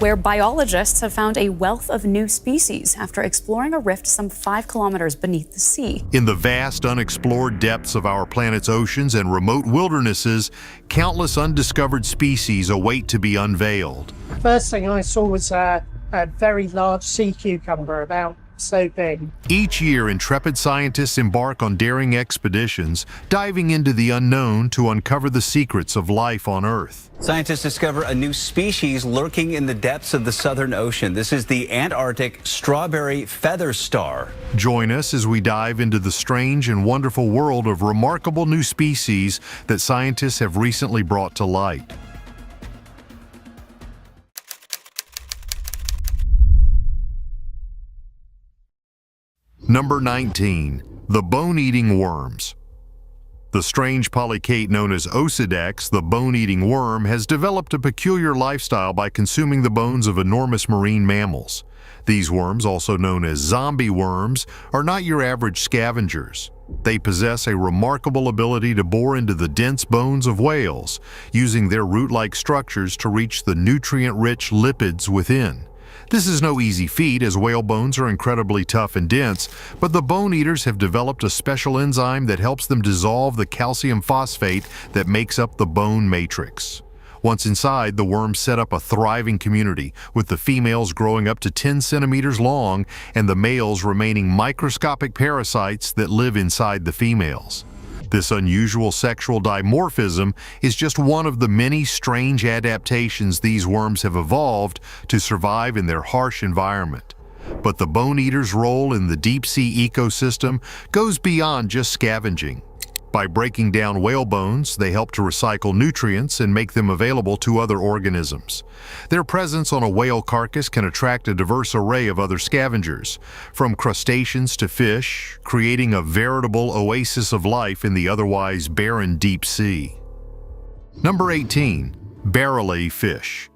where biologists have found a wealth of new species after exploring a rift some 5 kilometers beneath the sea. In the vast, unexplored depths of our planet's oceans and remote wildernesses, countless undiscovered species await to be unveiled. First thing I saw was a very large sea cucumber, about so big. Each year, intrepid scientists embark on daring expeditions, diving into the unknown to uncover the secrets of life on Earth. Scientists discover a new species lurking in the depths of the Southern Ocean. This is the Antarctic strawberry feather star. Join us as we dive into the strange and wonderful world of remarkable new species that scientists have recently brought to light. Number 19. The bone-eating worms. The strange polychaete known as Osidex, the bone-eating worm, has developed a peculiar lifestyle by consuming the bones of enormous marine mammals. These worms, also known as zombie worms, are not your average scavengers. They possess a remarkable ability to bore into the dense bones of whales, using their root-like structures to reach the nutrient-rich lipids within. This is no easy feat, as whale bones are incredibly tough and dense, but the bone eaters have developed a special enzyme that helps them dissolve the calcium phosphate that makes up the bone matrix. Once inside, the worms set up a thriving community, with the females growing up to 10 centimeters long and the males remaining microscopic parasites that live inside the females. This unusual sexual dimorphism is just one of the many strange adaptations these worms have evolved to survive in their harsh environment. But the bone eater's role in the deep-sea ecosystem goes beyond just scavenging. By breaking down whale bones, they help to recycle nutrients and make them available to other organisms. Their presence on a whale carcass can attract a diverse array of other scavengers, from crustaceans to fish, creating a veritable oasis of life in the otherwise barren deep sea. Number 18. Barrelaye fish.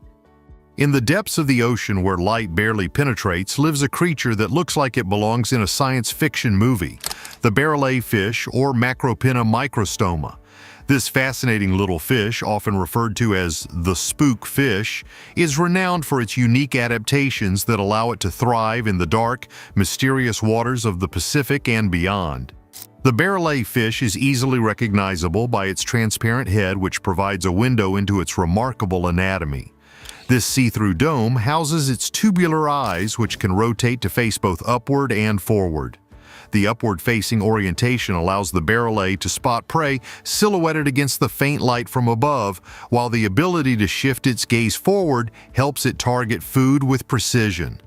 In the depths of the ocean, where light barely penetrates, lives a creature that looks like it belongs in a science fiction movie, the barrelaye fish, or Macropinna microstoma. This fascinating little fish, often referred to as the spook fish, is renowned for its unique adaptations that allow it to thrive in the dark, mysterious waters of the Pacific and beyond. The barrelaye fish is easily recognizable by its transparent head, which provides a window into its remarkable anatomy. This see-through dome houses its tubular eyes, which can rotate to face both upward and forward. The upward-facing orientation allows the barrelaye to spot prey silhouetted against the faint light from above, while the ability to shift its gaze forward helps it target food with precision.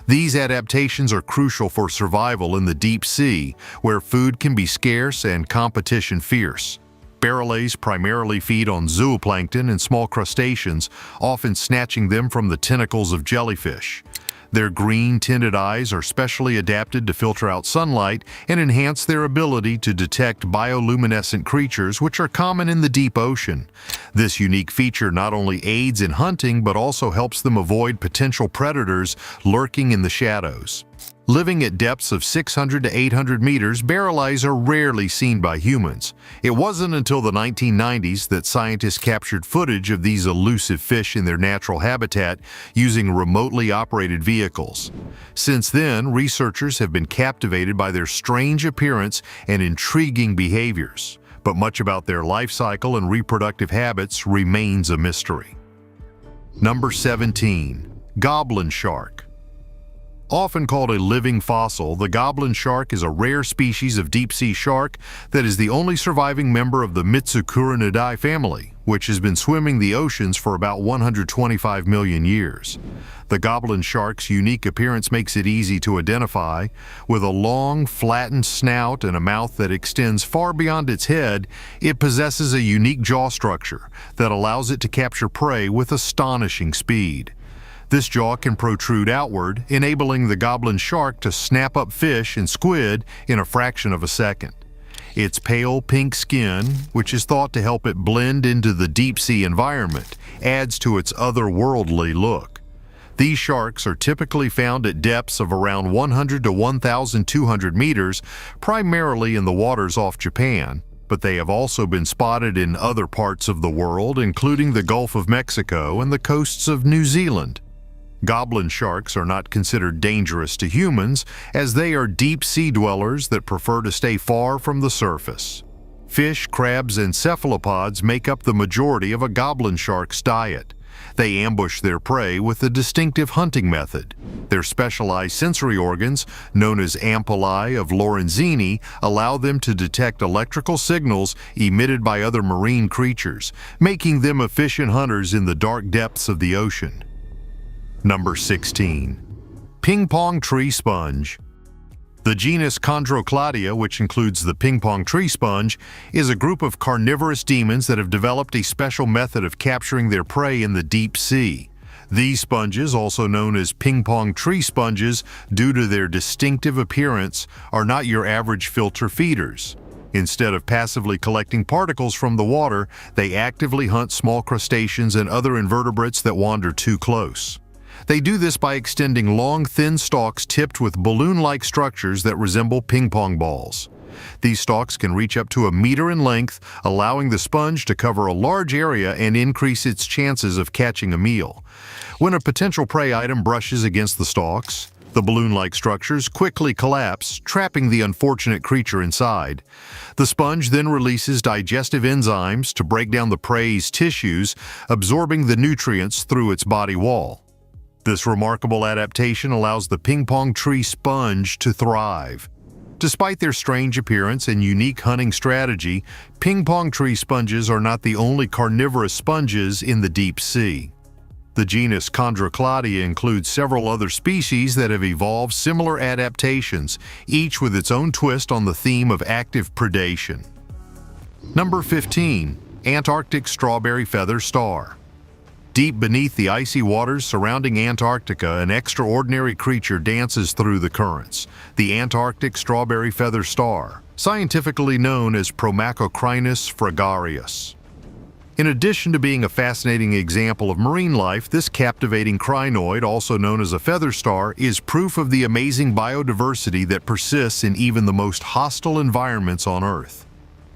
These adaptations are crucial for survival in the deep sea, where food can be scarce and competition fierce. Barrelayes primarily feed on zooplankton and small crustaceans, often snatching them from the tentacles of jellyfish. Their green-tinted eyes are specially adapted to filter out sunlight and enhance their ability to detect bioluminescent creatures, which are common in the deep ocean. This unique feature not only aids in hunting, but also helps them avoid potential predators lurking in the shadows. Living at depths of 600 to 800 meters, barrelayes are rarely seen by humans. It wasn't until the 1990s that scientists captured footage of these elusive fish in their natural habitat using remotely operated vehicles. Since then, researchers have been captivated by their strange appearance and intriguing behaviors, but much about their life cycle and reproductive habits remains a mystery. Number 17. Goblin shark. Often called a living fossil, the goblin shark is a rare species of deep-sea shark that is the only surviving member of the Mitsukuridae family, which has been swimming the oceans for about 125 million years. The goblin shark's unique appearance makes it easy to identify. With a long, flattened snout and a mouth that extends far beyond its head, it possesses a unique jaw structure that allows it to capture prey with astonishing speed. This jaw can protrude outward, enabling the goblin shark to snap up fish and squid in a fraction of a second. Its pale pink skin, which is thought to help it blend into the deep-sea environment, adds to its otherworldly look. These sharks are typically found at depths of around 100 to 1,200 meters, primarily in the waters off Japan, but they have also been spotted in other parts of the world, including the Gulf of Mexico and the coasts of New Zealand. Goblin sharks are not considered dangerous to humans, as they are deep-sea dwellers that prefer to stay far from the surface. Fish, crabs, and cephalopods make up the majority of a goblin shark's diet. They ambush their prey with a distinctive hunting method. Their specialized sensory organs, known as ampullae of Lorenzini, allow them to detect electrical signals emitted by other marine creatures, making them efficient hunters in the dark depths of the ocean. Number 16. Pingpong tree sponge. The genus Chondrocladia, which includes the pingpong tree sponge, is a group of carnivorous demons that have developed a special method of capturing their prey in the deep sea. These sponges, also known as pingpong tree sponges due to their distinctive appearance, are not your average filter feeders. Instead of passively collecting particles from the water, they actively hunt small crustaceans and other invertebrates that wander too close. They do this by extending long, thin stalks tipped with balloon-like structures that resemble ping pong balls. These stalks can reach up to 1 meter in length, allowing the sponge to cover a large area and increase its chances of catching a meal. When a potential prey item brushes against the stalks, the balloon-like structures quickly collapse, trapping the unfortunate creature inside. The sponge then releases digestive enzymes to break down the prey's tissues, absorbing the nutrients through its body wall. This remarkable adaptation allows the pingpong tree sponge to thrive. Despite their strange appearance and unique hunting strategy, pingpong tree sponges are not the only carnivorous sponges in the deep sea. The genus Chondrocladia includes several other species that have evolved similar adaptations, each with its own twist on the theme of active predation. Number 15. Antarctic strawberry feather star. Deep beneath the icy waters surrounding Antarctica, an extraordinary creature dances through the currents, the Antarctic strawberry feather star, scientifically known as Promachocrinus fragarius. In addition to being a fascinating example of marine life, this captivating crinoid, also known as a feather star, is proof of the amazing biodiversity that persists in even the most hostile environments on Earth.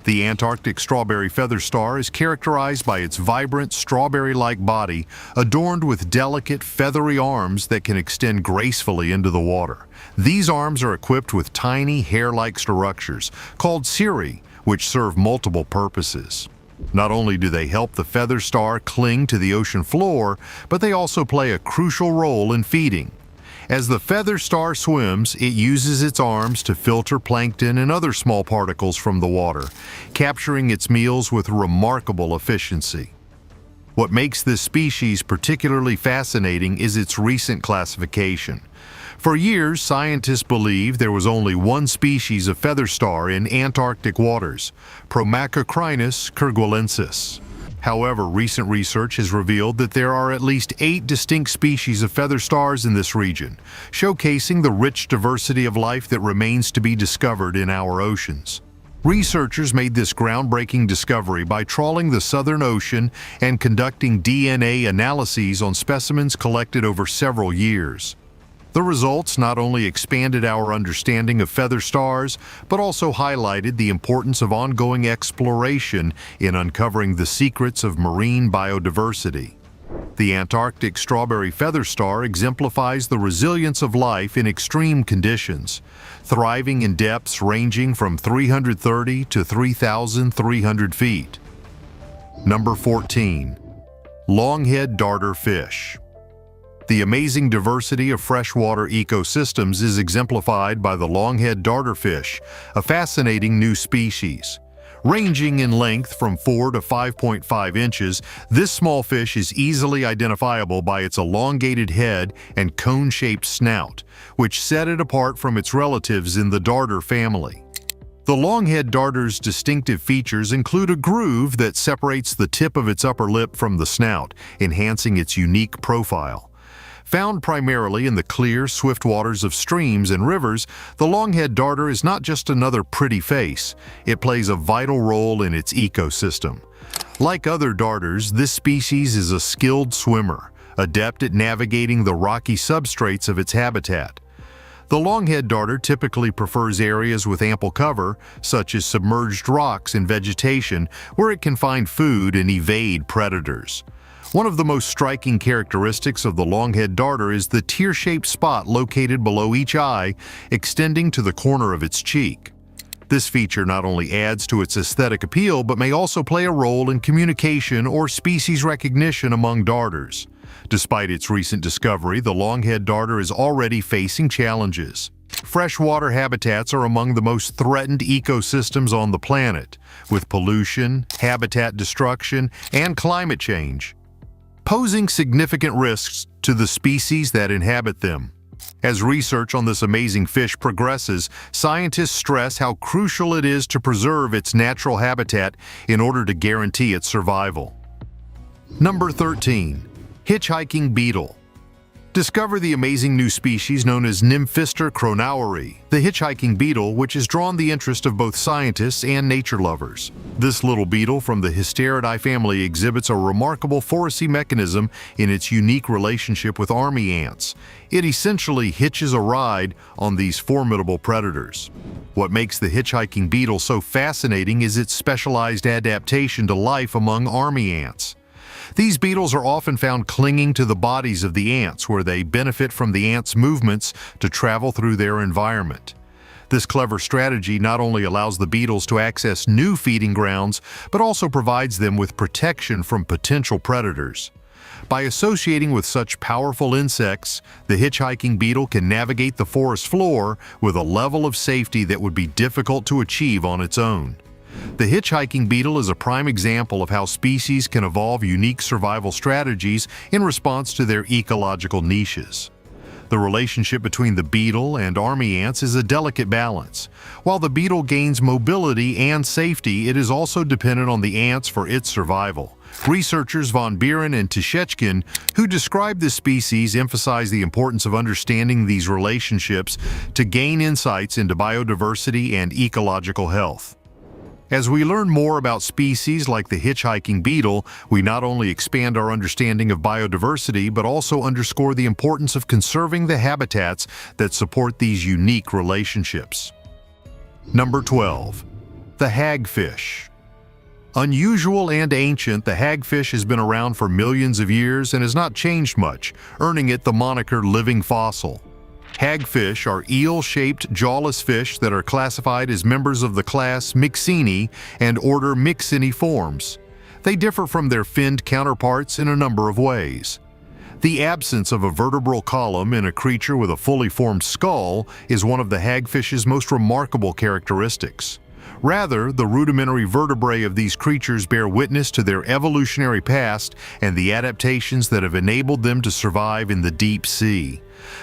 The Antarctic strawberry feather star is characterized by its vibrant strawberry-like body, adorned with delicate, feathery arms that can extend gracefully into the water. These arms are equipped with tiny, hair-like structures, called cirri, which serve multiple purposes. Not only do they help the feather star cling to the ocean floor, but they also play a crucial role in feeding. As the feather star swims, it uses its arms to filter plankton and other small particles from the water, capturing its meals with remarkable efficiency. What makes this species particularly fascinating is its recent classification. For years, scientists believed there was only one species of feather star in Antarctic waters, Promachocrinus kerguelensis. However, recent research has revealed that there are at least 8 distinct species of feather stars in this region, showcasing the rich diversity of life that remains to be discovered in our oceans. Researchers made this groundbreaking discovery by trawling the Southern Ocean and conducting DNA analyses on specimens collected over several years. The results not only expanded our understanding of feather stars, but also highlighted the importance of ongoing exploration in uncovering the secrets of marine biodiversity. The Antarctic strawberry feather star exemplifies the resilience of life in extreme conditions, thriving in depths ranging from 330 to 3,300 feet. Number 14. Longhead darter fish. The amazing diversity of freshwater ecosystems is exemplified by the longhead darterfish, a fascinating new species. Ranging in length from 4 to 5.5 inches, this small fish is easily identifiable by its elongated head and cone-shaped snout, which set it apart from its relatives in the darter family. The longhead darter's distinctive features include a groove that separates the tip of its upper lip from the snout, enhancing its unique profile. Found primarily in the clear, swift waters of streams and rivers, the longhead darter is not just another pretty face. It plays a vital role in its ecosystem. Like other darters, this species is a skilled swimmer, adept at navigating the rocky substrates of its habitat. The longhead darter typically prefers areas with ample cover, such as submerged rocks and vegetation, where it can find food and evade predators. One of the most striking characteristics of the longhead darter is the tear-shaped spot located below each eye, extending to the corner of its cheek. This feature not only adds to its aesthetic appeal, but may also play a role in communication or species recognition among darters. Despite its recent discovery, the longhead darter is already facing challenges. Freshwater habitats are among the most threatened ecosystems on the planet, with pollution, habitat destruction, and climate change, posing significant risks to the species that inhabit them. As research on this amazing fish progresses, scientists stress how crucial it is to preserve its natural habitat in order to guarantee its survival. Number 13. Hitchhiking beetle. Discover the amazing new species known as Nymphister cronaueri, the hitchhiking beetle, which has drawn the interest of both scientists and nature lovers. This little beetle from the Hysteridae family exhibits a remarkable foracy mechanism in its unique relationship with army ants. It essentially hitches a ride on these formidable predators. What makes the hitchhiking beetle so fascinating is its specialized adaptation to life among army ants. These beetles are often found clinging to the bodies of the ants, where they benefit from the ants' movements to travel through their environment. This clever strategy not only allows the beetles to access new feeding grounds, but also provides them with protection from potential predators. By associating with such powerful insects, the hitchhiking beetle can navigate the forest floor with a level of safety that would be difficult to achieve on its own. The hitchhiking beetle is a prime example of how species can evolve unique survival strategies in response to their ecological niches. The relationship between the beetle and army ants is a delicate balance. While the beetle gains mobility and safety, it is also dependent on the ants for its survival. Researchers von Buren and Hitchhiking, who describe this species, emphasize the importance of understanding these relationships to gain insights into biodiversity and ecological health. As we learn more about species like the hitchhiking beetle, we not only expand our understanding of biodiversity, but also underscore the importance of conserving the habitats that support these unique relationships. Number 12. The hagfish. Unusual and ancient, the hagfish has been around for millions of years and has not changed much, earning it the moniker living fossil. Hagfish are eel-shaped, jawless fish that are classified as members of the class Myxini and order Myxiniformes. They differ from their finned counterparts in a number of ways. The absence of a vertebral column in a creature with a fully formed skull is one of the hagfish's most remarkable characteristics. Rather, the rudimentary vertebrae of these creatures bear witness to their evolutionary past and the adaptations that have enabled them to survive in the deep sea.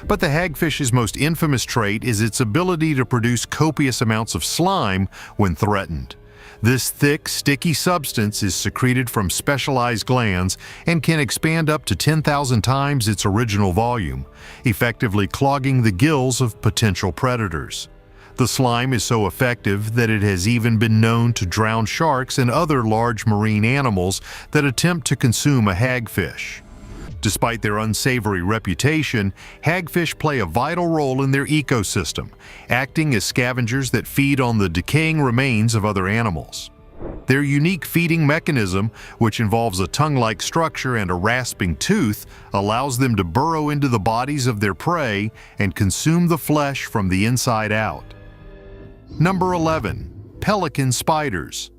But the hagfish's most infamous trait is its ability to produce copious amounts of slime when threatened. This thick, sticky substance is secreted from specialized glands and can expand up to 10,000 times its original volume, effectively clogging the gills of potential predators. The slime is so effective that it has even been known to drown sharks and other large marine animals that attempt to consume a hagfish. Despite their unsavory reputation, hagfish play a vital role in their ecosystem, acting as scavengers that feed on the decaying remains of other animals. Their unique feeding mechanism, which involves a tongue-like structure and a rasping tooth, allows them to burrow into the bodies of their prey and consume the flesh from the inside out. Number 11. Pelican spiders.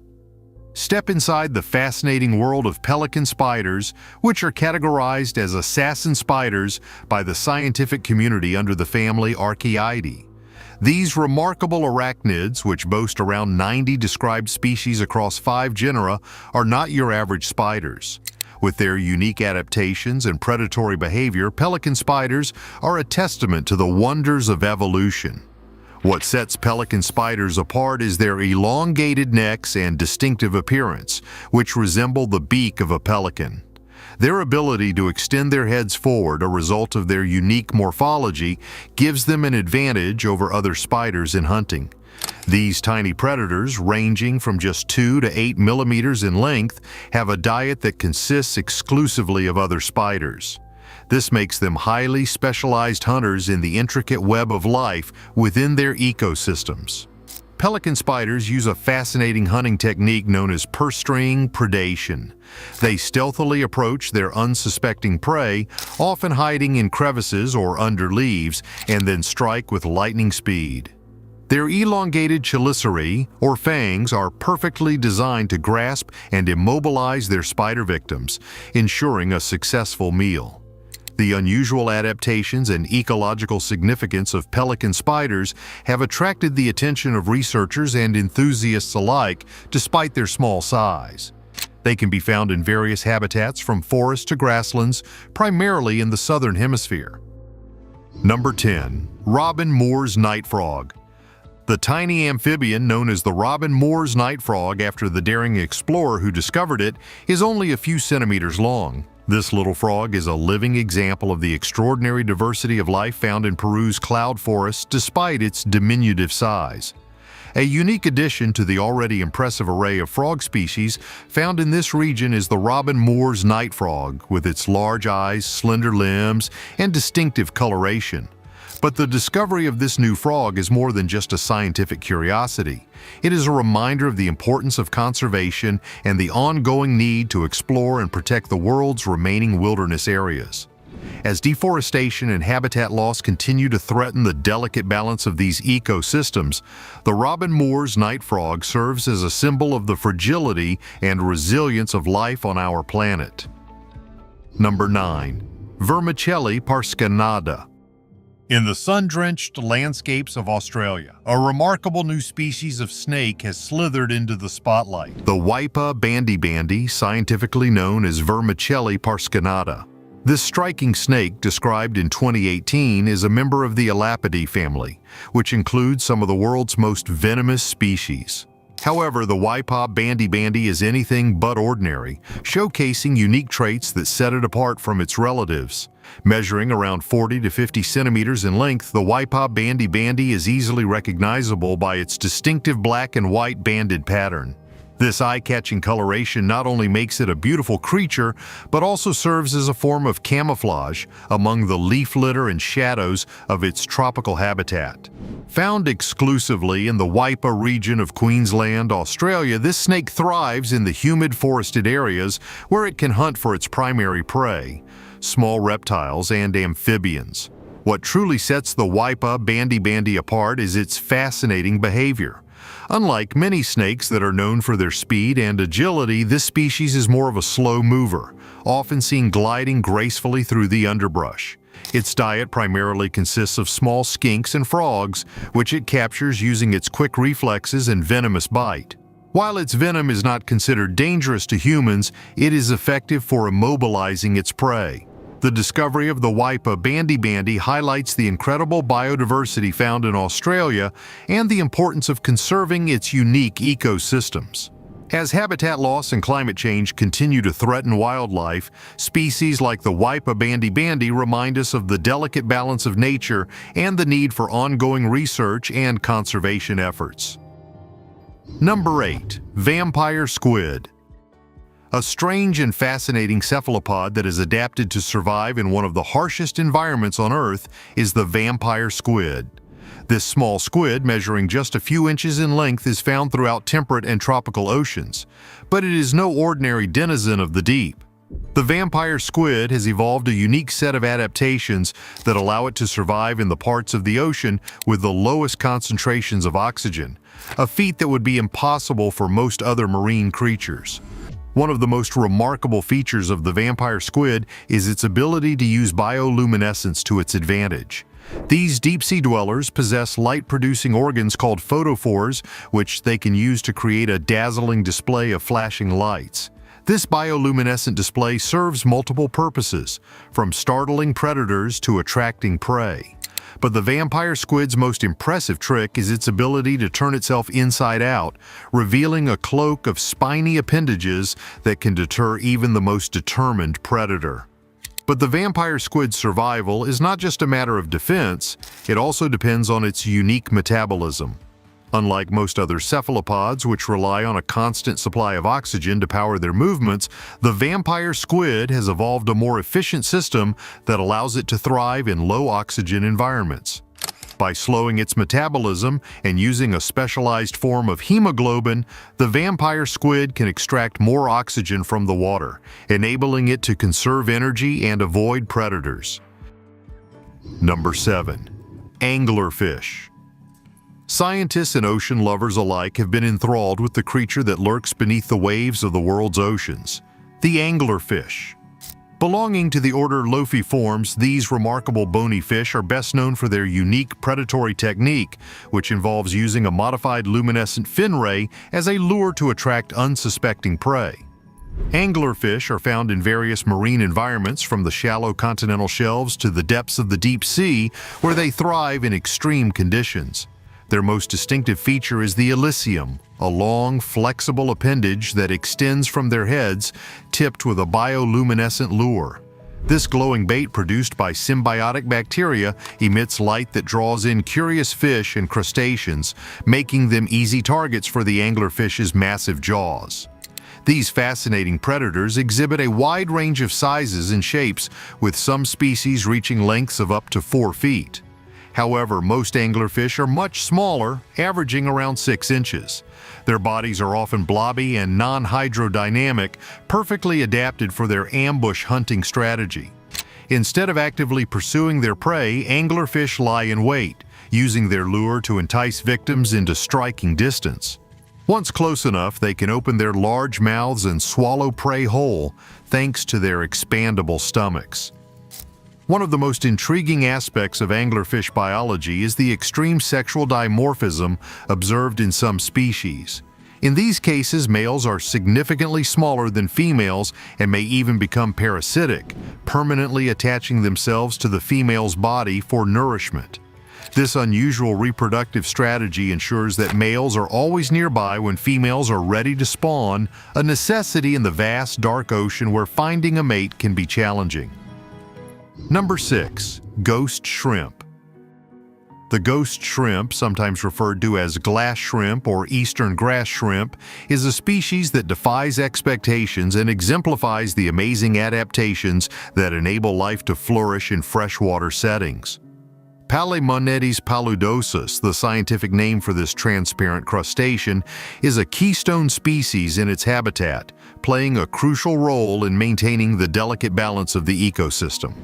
Step inside the fascinating world of pelican spiders, which are categorized as assassin spiders by the scientific community under the family Archaeidae. These remarkable arachnids, which boast around 90 described species across 5 genera, are not your average spiders. With their unique adaptations and predatory behavior, pelican spiders are a testament to the wonders of evolution. What sets pelican spiders apart is their elongated necks and distinctive appearance, which resemble the beak of a pelican. Their ability to extend their heads forward, a result of their unique morphology, gives them an advantage over other spiders in hunting. These tiny predators, ranging from just 2 to 8 millimeters in length, have a diet that consists exclusively of other spiders. This makes them highly specialized hunters in the intricate web of life within their ecosystems. Pelican spiders use a fascinating hunting technique known as purse string predation. They stealthily approach their unsuspecting prey, often hiding in crevices or under leaves, and then strike with lightning speed. Their elongated chelicerae, or fangs, are perfectly designed to grasp and immobilize their spider victims, ensuring a successful meal. The unusual adaptations and ecological significance of pelican spiders have attracted the attention of researchers and enthusiasts alike, despite their small size. They can be found in various habitats from forests to grasslands, primarily in the southern hemisphere. Number 10. Robin Moore's night frog. The tiny amphibian known as the Robin Moore's night frog after the daring explorer who discovered it is only a few centimeters long. This little frog is a living example of the extraordinary diversity of life found in Peru's cloud forests despite its diminutive size. A unique addition to the already impressive array of frog species found in this region is the Robin Moore's night frog, with its large eyes, slender limbs, and distinctive coloration. But the discovery of this new frog is more than just a scientific curiosity. It is a reminder of the importance of conservation and the ongoing need to explore and protect the world's remaining wilderness areas. As deforestation and habitat loss continue to threaten the delicate balance of these ecosystems, the Robin Moore's night frog serves as a symbol of the fragility and resilience of life on our planet. Number 9. Vermicelli parscanada. In the sun-drenched landscapes of Australia, a remarkable new species of snake has slithered into the spotlight. The Wipa bandy, scientifically known as Vermicelli parscanada. This striking snake, described in 2018, is a member of the Elapidae family, which includes some of the world's most venomous species. However, the Wipa bandy is anything but ordinary, showcasing unique traits that set it apart from its relatives. Measuring around 40 to 50 centimeters in length, the Wipa bandy is easily recognizable by its distinctive black and white banded pattern. This eye-catching coloration not only makes it a beautiful creature, but also serves as a form of camouflage among the leaf litter and shadows of its tropical habitat. Found exclusively in the Wipa region of Queensland, Australia, this snake thrives in the humid forested areas where it can hunt for its primary prey, small reptiles and amphibians. What truly sets the Wipa bandy apart is its fascinating behavior. Unlike many snakes that are known for their speed and agility, this species is more of a slow mover, often seen gliding gracefully through the underbrush. Its diet primarily consists of small skinks and frogs, which it captures using its quick reflexes and venomous bite. While its venom is not considered dangerous to humans, it is effective for immobilizing its prey. The discovery of the Wipa bandy highlights the incredible biodiversity found in Australia and the importance of conserving its unique ecosystems. As habitat loss and climate change continue to threaten wildlife, species like the Wipa bandy remind us of the delicate balance of nature and the need for ongoing research and conservation efforts. Number 8. Vampire squid. A strange and fascinating cephalopod that is adapted to survive in one of the harshest environments on Earth is the vampire squid. This small squid, measuring just a few inches in length, is found throughout temperate and tropical oceans, but it is no ordinary denizen of the deep. The vampire squid has evolved a unique set of adaptations that allow it to survive in the parts of the ocean with the lowest concentrations of oxygen, a feat that would be impossible for most other marine creatures. One of the most remarkable features of the vampire squid is its ability to use bioluminescence to its advantage. These deep-sea dwellers possess light-producing organs called photophores, which they can use to create a dazzling display of flashing lights. This bioluminescent display serves multiple purposes, from startling predators to attracting prey. But the vampire squid's most impressive trick is its ability to turn itself inside out, revealing a cloak of spiny appendages that can deter even the most determined predator. But the vampire squid's survival is not just a matter of defense, it also depends on its unique metabolism. Unlike most other cephalopods, which rely on a constant supply of oxygen to power their movements, the vampire squid has evolved a more efficient system that allows it to thrive in low-oxygen environments. By slowing its metabolism and using a specialized form of hemoglobin, the vampire squid can extract more oxygen from the water, enabling it to conserve energy and avoid predators. Number 7. Anglerfish. Scientists and ocean lovers alike have been enthralled with the creature that lurks beneath the waves of the world's oceans, the anglerfish. Belonging to the order Lophiiformes, these remarkable bony fish are best known for their unique predatory technique, which involves using a modified luminescent fin ray as a lure to attract unsuspecting prey. Anglerfish are found in various marine environments, from the shallow continental shelves to the depths of the deep sea, where they thrive in extreme conditions. Their most distinctive feature is the elysium, a long, flexible appendage that extends from their heads, tipped with a bioluminescent lure. This glowing bait, produced by symbiotic bacteria, emits light that draws in curious fish and crustaceans, making them easy targets for the anglerfish's massive jaws. These fascinating predators exhibit a wide range of sizes and shapes, with some species reaching lengths of up to 4 feet. However, most anglerfish are much smaller, averaging around 6 inches. Their bodies are often blobby and non-hydrodynamic, perfectly adapted for their ambush hunting strategy. Instead of actively pursuing their prey, anglerfish lie in wait, using their lure to entice victims into striking distance. Once close enough, they can open their large mouths and swallow prey whole, thanks to their expandable stomachs. One of the most intriguing aspects of anglerfish biology is the extreme sexual dimorphism observed in some species. In these cases, males are significantly smaller than females and may even become parasitic, permanently attaching themselves to the female's body for nourishment. This unusual reproductive strategy ensures that males are always nearby when females are ready to spawn, a necessity in the vast dark ocean where finding a mate can be challenging. Number 6. Ghost shrimp. The ghost shrimp, sometimes referred to as glass shrimp or eastern grass shrimp, is a species that defies expectations and exemplifies the amazing adaptations that enable life to flourish in freshwater settings. Palaemonetes paludosus, the scientific name for this transparent crustacean, is a keystone species in its habitat, playing a crucial role in maintaining the delicate balance of the ecosystem.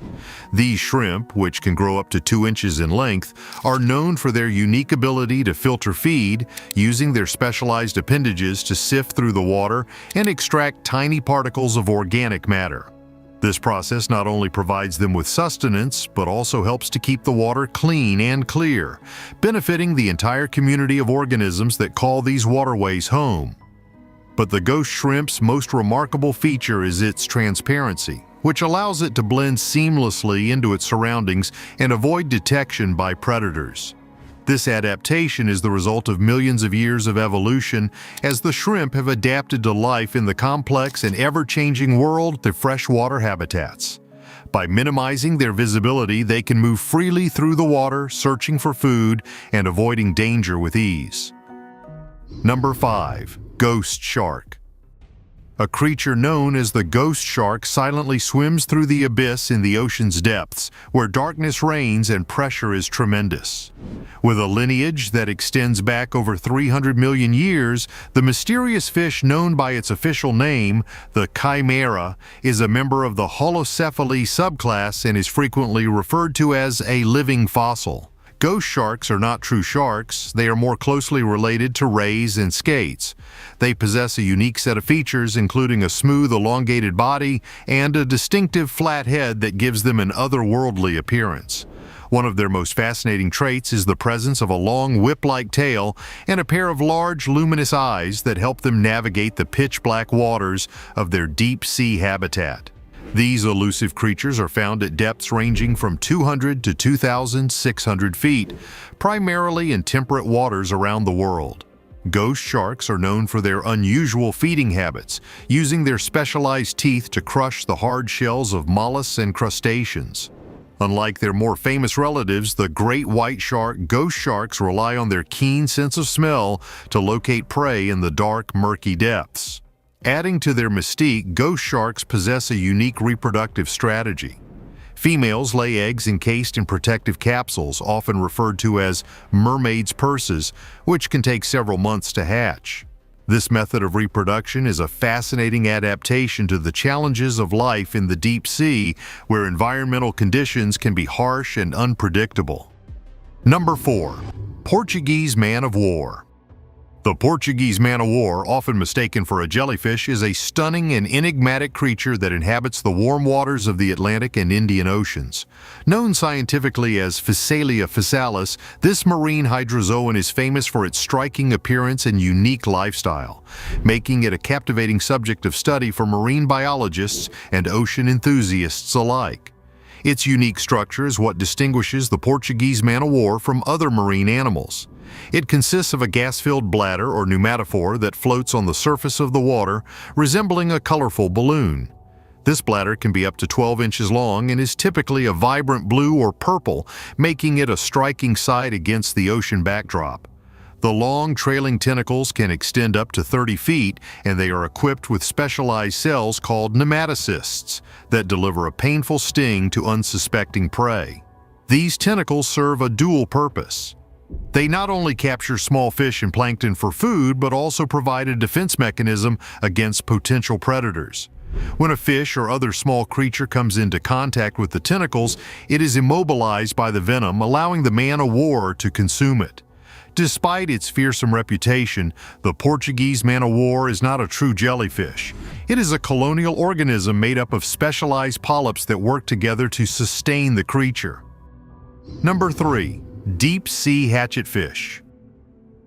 These shrimp, which can grow up to 2 inches in length, are known for their unique ability to filter feed, using their specialized appendages to sift through the water and extract tiny particles of organic matter. This process not only provides them with sustenance, but also helps to keep the water clean and clear, benefiting the entire community of organisms that call these waterways home. But the ghost shrimp's most remarkable feature is its transparency, which allows it to blend seamlessly into its surroundings and avoid detection by predators. This adaptation is the result of millions of years of evolution, as the shrimp have adapted to life in the complex and ever-changing world of freshwater habitats. By minimizing their visibility, they can move freely through the water, searching for food and avoiding danger with ease. Number 5. Ghost shark. A creature known as the ghost shark silently swims through the abyss in the ocean's depths, where darkness reigns and pressure is tremendous. With a lineage that extends back over 300 million years, the mysterious fish known by its official name, the chimera, is a member of the Holocephaly subclass and is frequently referred to as a living fossil. Ghost sharks are not true sharks. They are more closely related to rays and skates. They possess a unique set of features, including a smooth, elongated body and a distinctive flat head that gives them an otherworldly appearance. One of their most fascinating traits is the presence of a long whip-like tail and a pair of large, luminous eyes that help them navigate the pitch-black waters of their deep-sea habitat. These elusive creatures are found at depths ranging from 200 to 2,600 feet, primarily in temperate waters around the world. Ghost sharks are known for their unusual feeding habits, using their specialized teeth to crush the hard shells of mollusks and crustaceans. Unlike their more famous relatives, the great white shark, ghost sharks rely on their keen sense of smell to locate prey in the dark, murky depths. Adding to their mystique, ghost sharks possess a unique reproductive strategy. Females lay eggs encased in protective capsules, often referred to as mermaid's purses, which can take several months to hatch. This method of reproduction is a fascinating adaptation to the challenges of life in the deep sea, where environmental conditions can be harsh and unpredictable. Number 4. Portuguese man-of-war. The Portuguese man-of-war, often mistaken for a jellyfish, is a stunning and enigmatic creature that inhabits the warm waters of the Atlantic and Indian Oceans. Known scientifically as Phacelia phasalis, this marine hydrozoan is famous for its striking appearance and unique lifestyle, making it a captivating subject of study for marine biologists and ocean enthusiasts alike. Its unique structure is what distinguishes the Portuguese man-of-war from other marine animals. It consists of a gas-filled bladder or pneumatophore that floats on the surface of the water, resembling a colorful balloon. This bladder can be up to 12 inches long and is typically a vibrant blue or purple, making it a striking sight against the ocean backdrop. The long, trailing tentacles can extend up to 30 feet, and they are equipped with specialized cells called nematocysts that deliver a painful sting to unsuspecting prey. These tentacles serve a dual purpose. They not only capture small fish and plankton for food, but also provide a defense mechanism against potential predators. When a fish or other small creature comes into contact with the tentacles, it is immobilized by the venom, allowing the man-of-war to consume it. Despite its fearsome reputation, the Portuguese man-of-war is not a true jellyfish. It is a colonial organism made up of specialized polyps that work together to sustain the creature. Number 3. Deep-sea hatchetfish.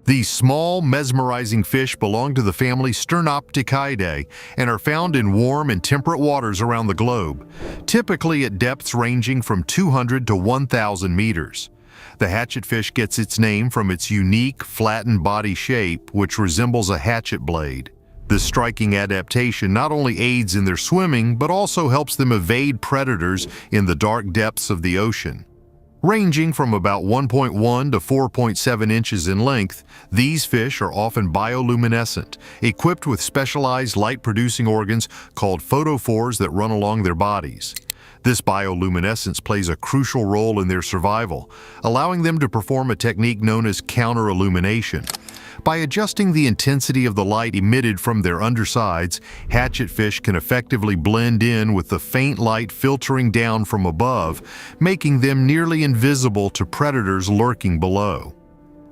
These small, mesmerizing fish belong to the family Sternoptechidae and are found in warm and temperate waters around the globe, typically at depths ranging from 200 to 1,000 meters. The hatchetfish gets its name from its unique, flattened body shape, which resembles a hatchet blade. This striking adaptation not only aids in their swimming, but also helps them evade predators in the dark depths of the ocean. Ranging from about 1.1 to 4.7 inches in length, these fish are often bioluminescent, equipped with specialized light-producing organs called photophores that run along their bodies. This bioluminescence plays a crucial role in their survival, allowing them to perform a technique known as counter-illumination. By adjusting the intensity of the light emitted from their undersides, hatchetfish can effectively blend in with the faint light filtering down from above, making them nearly invisible to predators lurking below.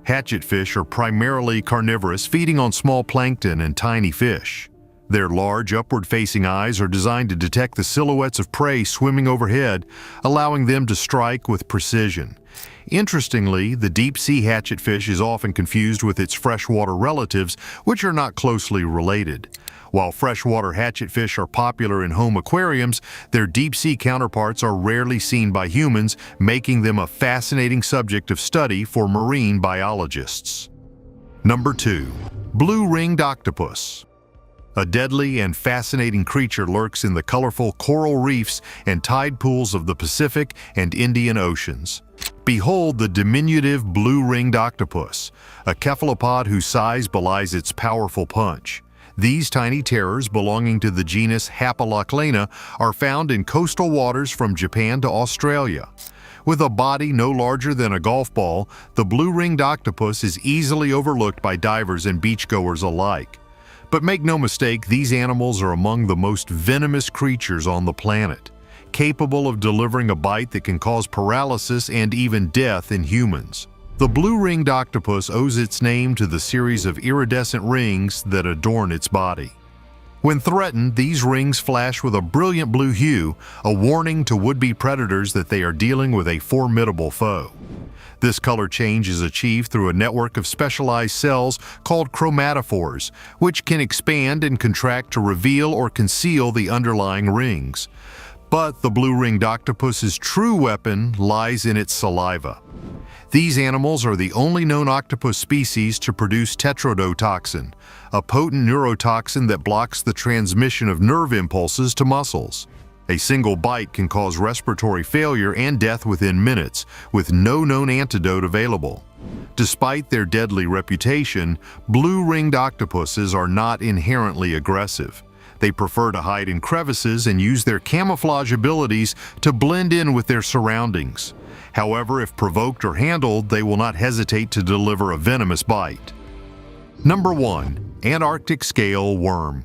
Hatchetfish are primarily carnivorous, feeding on small plankton and tiny fish. Their large, upward-facing eyes are designed to detect the silhouettes of prey swimming overhead, allowing them to strike with precision. Interestingly, the deep-sea hatchetfish is often confused with its freshwater relatives, which are not closely related. While freshwater hatchetfish are popular in home aquariums, their deep-sea counterparts are rarely seen by humans, making them a fascinating subject of study for marine biologists. Number 2. Blue-ringed octopus. A deadly and fascinating creature lurks in the colorful coral reefs and tide pools of the Pacific and Indian Oceans. Behold the diminutive blue-ringed octopus, a cephalopod whose size belies its powerful punch. These tiny terrors, belonging to the genus Hapalochlena, are found in coastal waters from Japan to Australia. With a body no larger than a golf ball, the blue-ringed octopus is easily overlooked by divers and beachgoers alike. But make no mistake, these animals are among the most venomous creatures on the planet, capable of delivering a bite that can cause paralysis and even death in humans. The blue-ringed octopus owes its name to the series of iridescent rings that adorn its body. When threatened, these rings flash with a brilliant blue hue, a warning to would-be predators that they are dealing with a formidable foe. This color change is achieved through a network of specialized cells called chromatophores, which can expand and contract to reveal or conceal the underlying rings. But the blue-ringed octopus's true weapon lies in its saliva. These animals are the only known octopus species to produce tetrodotoxin, a potent neurotoxin that blocks the transmission of nerve impulses to muscles. A single bite can cause respiratory failure and death within minutes, with no known antidote available. Despite their deadly reputation, blue-ringed octopuses are not inherently aggressive. They prefer to hide in crevices and use their camouflage abilities to blend in with their surroundings. However, if provoked or handled, they will not hesitate to deliver a venomous bite. Number 1. Antarctic scale worm.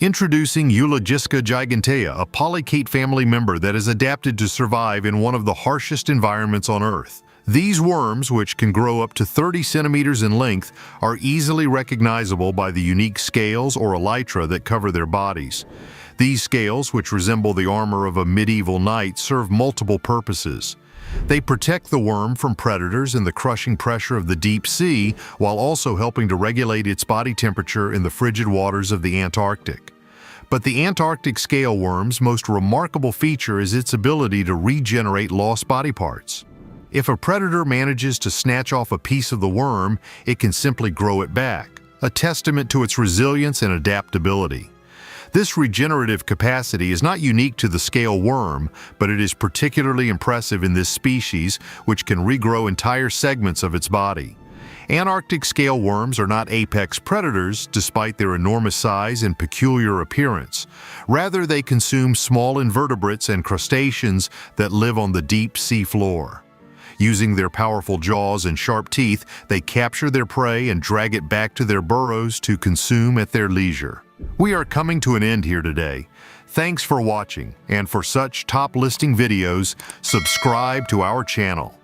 Introducing Eulogisca gigantea, a polychaete family member that is adapted to survive in one of the harshest environments on Earth. These worms, which can grow up to 30 centimeters in length, are easily recognizable by the unique scales or elytra that cover their bodies. These scales, which resemble the armor of a medieval knight, serve multiple purposes. They protect the worm from predators and the crushing pressure of the deep sea, while also helping to regulate its body temperature in the frigid waters of the Antarctic. But the Antarctic scale worm's most remarkable feature is its ability to regenerate lost body parts. If a predator manages to snatch off a piece of the worm, it can simply grow it back, a testament to its resilience and adaptability. This regenerative capacity is not unique to the scale worm, but it is particularly impressive in this species, which can regrow entire segments of its body. Antarctic scale worms are not apex predators, despite their enormous size and peculiar appearance. Rather, they consume small invertebrates and crustaceans that live on the deep sea floor. Using their powerful jaws and sharp teeth, they capture their prey and drag it back to their burrows to consume at their leisure. We are coming to an end here today. Thanks for watching, and for such top listing videos, subscribe to our channel.